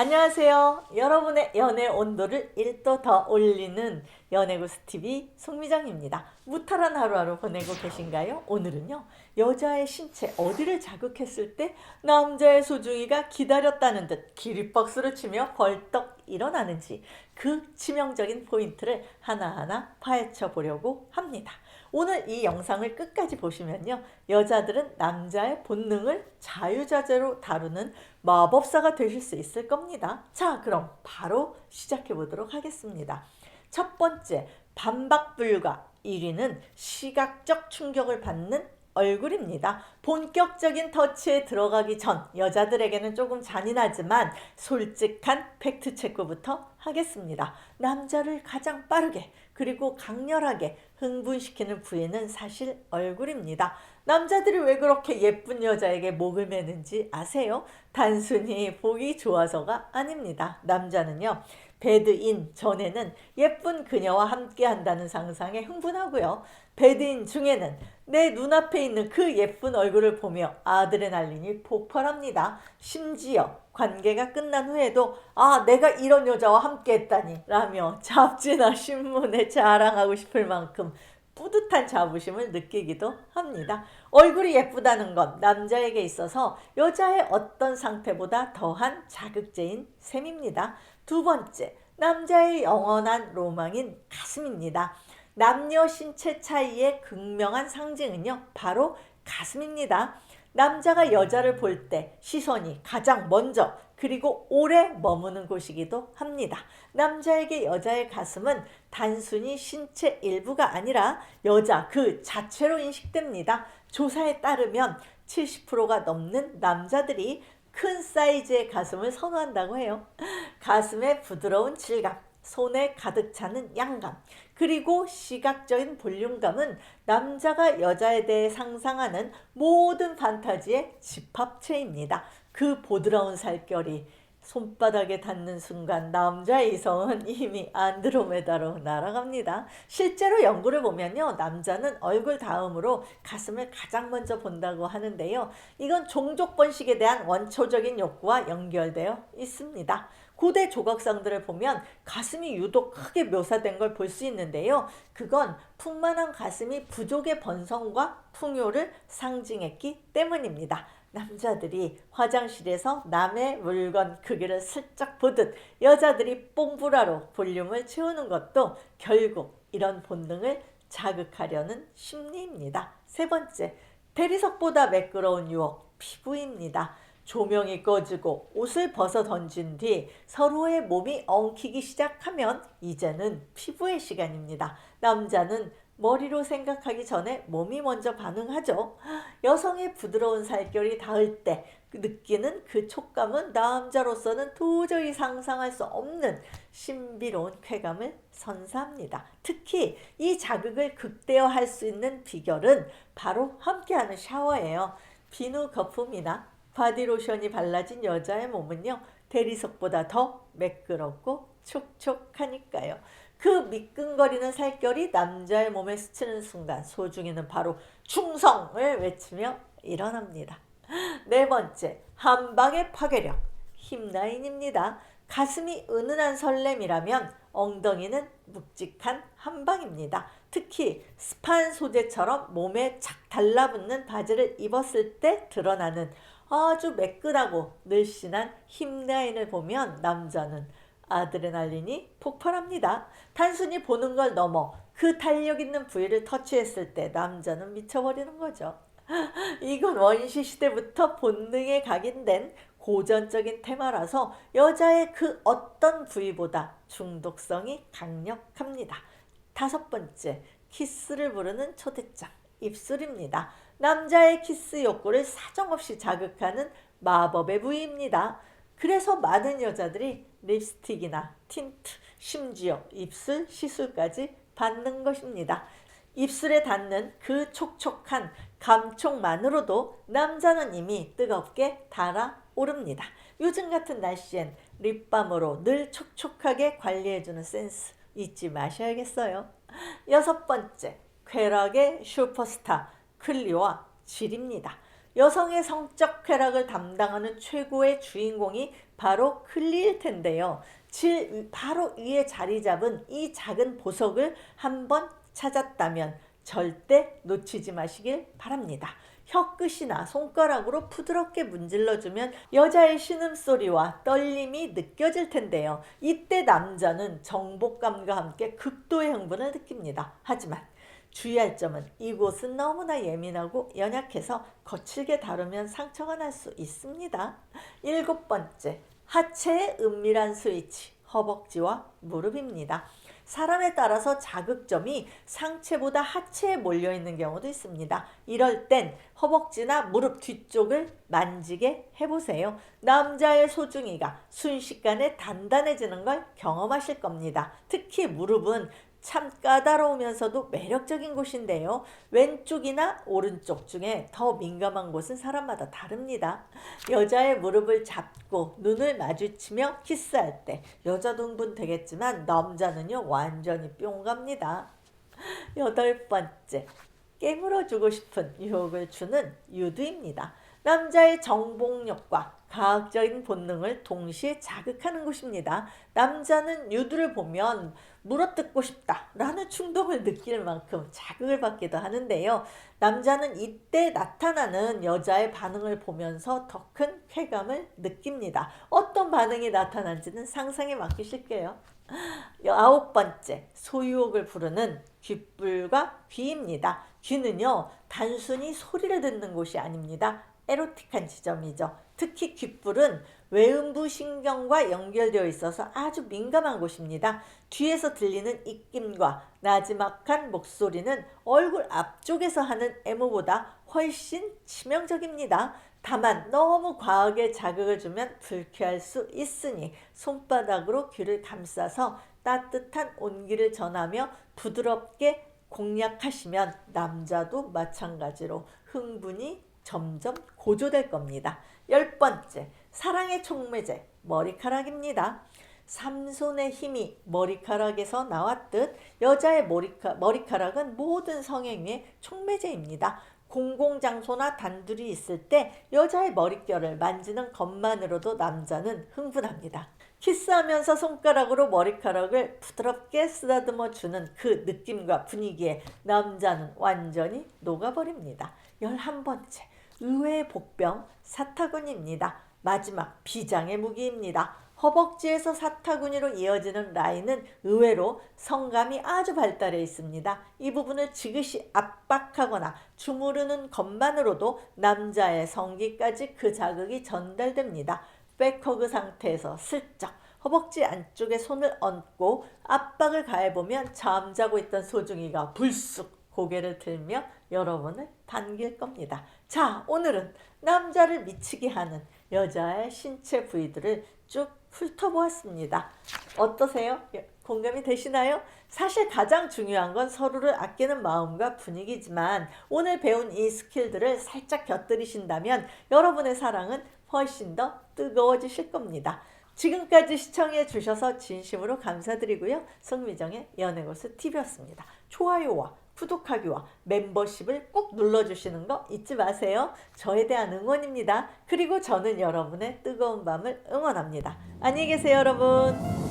안녕하세요. 여러분의 연애 온도를 1도 더 올리는 연애구스TV 송미정입니다. 무탈한 하루하루 보내고 계신가요? 오늘은요, 여자의 신체 어디를 자극했을 때 남자의 소중이가 기다렸다는 듯 기립박수를 치며 벌떡 일어나는지 그 치명적인 포인트를 하나하나 파헤쳐 보려고 합니다. 오늘 이 영상을 끝까지 보시면요, 여자들은 남자의 본능을 자유자재로 다루는 마법사가 되실 수 있을 겁니다. 자, 그럼 바로 시작해 보도록 하겠습니다. 첫 번째, 반박불가 1위는 시각적 충격을 받는 얼굴입니다. 본격적인 터치에 들어가기 전 여자들에게는 조금 잔인하지만 솔직한 팩트 체크부터 하겠습니다. 남자를 가장 빠르게 그리고 강렬하게 흥분시키는 부위는 사실 얼굴입니다. 남자들이 왜 그렇게 예쁜 여자에게 목을 매는지 아세요? 단순히 보기 좋아서가 아닙니다. 남자는요, 배드인 전에는 예쁜 그녀와 함께 한다는 상상에 흥분하고요, 배드인 중에는 내 눈앞에 있는 그 예쁜 얼굴을 보며 아드레날린이 폭발합니다. 심지어 관계가 끝난 후에도 내가 이런 여자와 함께 했다니 라며 잡지나 신문에 자랑하고 싶을 만큼 뿌듯한 자부심을 느끼기도 합니다. 얼굴이 예쁘다는 건 남자에게 있어서 여자의 어떤 상태보다 더한 자극제인 셈입니다. 두 번째, 남자의 영원한 로망인 가슴입니다. 남녀 신체 차이의 극명한 상징은요, 바로 가슴입니다. 남자가 여자를 볼 때 시선이 가장 먼저 그리고 오래 머무는 곳이기도 합니다. 남자에게 여자의 가슴은 단순히 신체 일부가 아니라 여자 그 자체로 인식됩니다. 조사에 따르면 70%가 넘는 남자들이 큰 사이즈의 가슴을 선호한다고 해요. 가슴의 부드러운 질감, 손에 가득 차는 양감, 그리고 시각적인 볼륨감은 남자가 여자에 대해 상상하는 모든 판타지의 집합체입니다. 그 보드라운 살결이 손바닥에 닿는 순간 남자의 이성은 이미 안드로메다로 날아갑니다. 실제로 연구를 보면요, 남자는 얼굴 다음으로 가슴을 가장 먼저 본다고 하는데요, 이건 종족 번식에 대한 원초적인 욕구와 연결되어 있습니다. 고대 조각상들을 보면 가슴이 유독 크게 묘사된 걸 볼 수 있는데요, 그건 풍만한 가슴이 부족의 번성과 풍요를 상징했기 때문입니다. 남자들이 화장실에서 남의 물건 크기를 슬쩍 보듯 여자들이 뽕브라로 볼륨을 채우는 것도 결국 이런 본능을 자극하려는 심리입니다. 세 번째, 대리석보다 매끄러운 유혹, 피부입니다. 조명이 꺼지고 옷을 벗어 던진 뒤 서로의 몸이 엉키기 시작하면 이제는 피부의 시간입니다. 남자는 머리로 생각하기 전에 몸이 먼저 반응하죠. 여성의 부드러운 살결이 닿을 때 느끼는 그 촉감은 남자로서는 도저히 상상할 수 없는 신비로운 쾌감을 선사합니다. 특히 이 자극을 극대화할 수 있는 비결은 바로 함께하는 샤워예요. 비누 거품이나 바디로션이 발라진 여자의 몸은요, 대리석보다 더 매끄럽고 촉촉하니까요. 그 미끈거리는 살결이 남자의 몸에 스치는 순간 소중이는 바로 충성을 외치며 일어납니다. 네 번째, 한방의 파괴력, 힙라인입니다. 가슴이 은은한 설렘이라면 엉덩이는 묵직한 한방입니다. 특히 스판 소재처럼 몸에 착 달라붙는 바지를 입었을 때 드러나는 아주 매끈하고 늘씬한 힙라인을 보면 남자는 아드레날린이 폭발합니다. 단순히 보는 걸 넘어 그 탄력 있는 부위를 터치했을 때 남자는 미쳐버리는 거죠. 이건 원시 시대부터 본능에 각인된 고전적인 테마라서 여자의 그 어떤 부위보다 중독성이 강력합니다. 다섯 번째, 키스를 부르는 초대장, 입술입니다. 남자의 키스 욕구를 사정없이 자극하는 마법의 부위입니다. 그래서 많은 여자들이 립스틱이나 틴트, 심지어 입술 시술까지 받는 것입니다. 입술에 닿는 그 촉촉한 감촉만으로도 남자는 이미 뜨겁게 달아오릅니다. 요즘 같은 날씨엔 립밤으로 늘 촉촉하게 관리해주는 센스 잊지 마셔야겠어요. 여섯 번째, 쾌락의 슈퍼스타 클리오와 질입니다. 여성의 성적 쾌락을 담당하는 최고의 주인공이 바로 클리일 텐데요. 바로 위에 자리 잡은 이 작은 보석을 한번 찾았다면 절대 놓치지 마시길 바랍니다. 혀끝이나 손가락으로 부드럽게 문질러주면 여자의 신음소리와 떨림이 느껴질 텐데요. 이때 남자는 정복감과 함께 극도의 흥분을 느낍니다. 하지만 주의할 점은 이곳은 너무나 예민하고 연약해서 거칠게 다루면 상처가 날 수 있습니다. 7번째, 하체의 은밀한 스위치, 허벅지와 무릎입니다. 사람에 따라서 자극점이 상체보다 하체에 몰려있는 경우도 있습니다. 이럴 땐 허벅지나 무릎 뒤쪽을 만지게 해보세요. 남자의 소중이가 순식간에 단단해지는 걸 경험하실 겁니다. 특히 무릎은 참 까다로우면서도 매력적인 곳인데요. 왼쪽이나 오른쪽 중에 더 민감한 곳은 사람마다 다릅니다. 여자의 무릎을 잡고 눈을 마주치며 키스할 때 여자도 흥분되겠지만 남자는요 완전히 뿅 갑니다. 8번째, 깨물어주고 싶은 유혹을 주는 유두입니다. 남자의 정복력과 과학적인 본능을 동시에 자극하는 곳입니다. 남자는 유두를 보면 물어뜯고 싶다라는 충동을 느낄 만큼 자극을 받기도 하는데요. 남자는 이때 나타나는 여자의 반응을 보면서 더 큰 쾌감을 느낍니다. 어떤 반응이 나타난지는 상상에 맡기실게요. 9번째, 소유욕을 부르는 귓불과 귀입니다. 귀는요 단순히 소리를 듣는 곳이 아닙니다. 에로틱한 지점이죠. 특히 귓불은 외음부 신경과 연결되어 있어서 아주 민감한 곳입니다. 뒤에서 들리는 입김과 나지막한 목소리는 얼굴 앞쪽에서 하는 애무보다 훨씬 치명적입니다. 다만 너무 과하게 자극을 주면 불쾌할 수 있으니 손바닥으로 귀를 감싸서 따뜻한 온기를 전하며 부드럽게 공략하시면 남자도 마찬가지로 흥분이 점점 고조될 겁니다. 10번째, 사랑의 촉매제, 머리카락입니다. 삼손의 힘이 머리카락에서 나왔듯 여자의 머리카락은 모든 성행위의 촉매제입니다. 공공장소나 단둘이 있을 때 여자의 머릿결을 만지는 것만으로도 남자는 흥분합니다. 키스하면서 손가락으로 머리카락을 부드럽게 쓰다듬어 주는 그 느낌과 분위기에 남자는 완전히 녹아버립니다. 11번째, 의외의 복병, 사타구니입니다. 마지막 비장의 무기입니다. 허벅지에서 사타구니로 이어지는 라인은 의외로 성감이 아주 발달해 있습니다. 이 부분을 지그시 압박하거나 주무르는 것만으로도 남자의 성기까지 그 자극이 전달됩니다. 백허그 상태에서 슬쩍 허벅지 안쪽에 손을 얹고 압박을 가해보면 잠자고 있던 소중이가 불쑥 고개를 들며 여러분을 반길 겁니다. 자, 오늘은 남자를 미치게 하는 여자의 신체 부위들을 쭉 훑어보았습니다. 어떠세요? 공감이 되시나요? 사실 가장 중요한 건 서로를 아끼는 마음과 분위기지만 오늘 배운 이 스킬들을 살짝 곁들이신다면 여러분의 사랑은 훨씬 더 뜨거워지실 겁니다. 지금까지 시청해 주셔서 진심으로 감사드리고요. 송미정의 연애고수 TV였습니다. 좋아요와 구독하기와 멤버십을 꼭 눌러주시는 거 잊지 마세요. 저에 대한 응원입니다. 그리고 저는 여러분의 뜨거운 밤을 응원합니다. 안녕히 계세요, 여러분.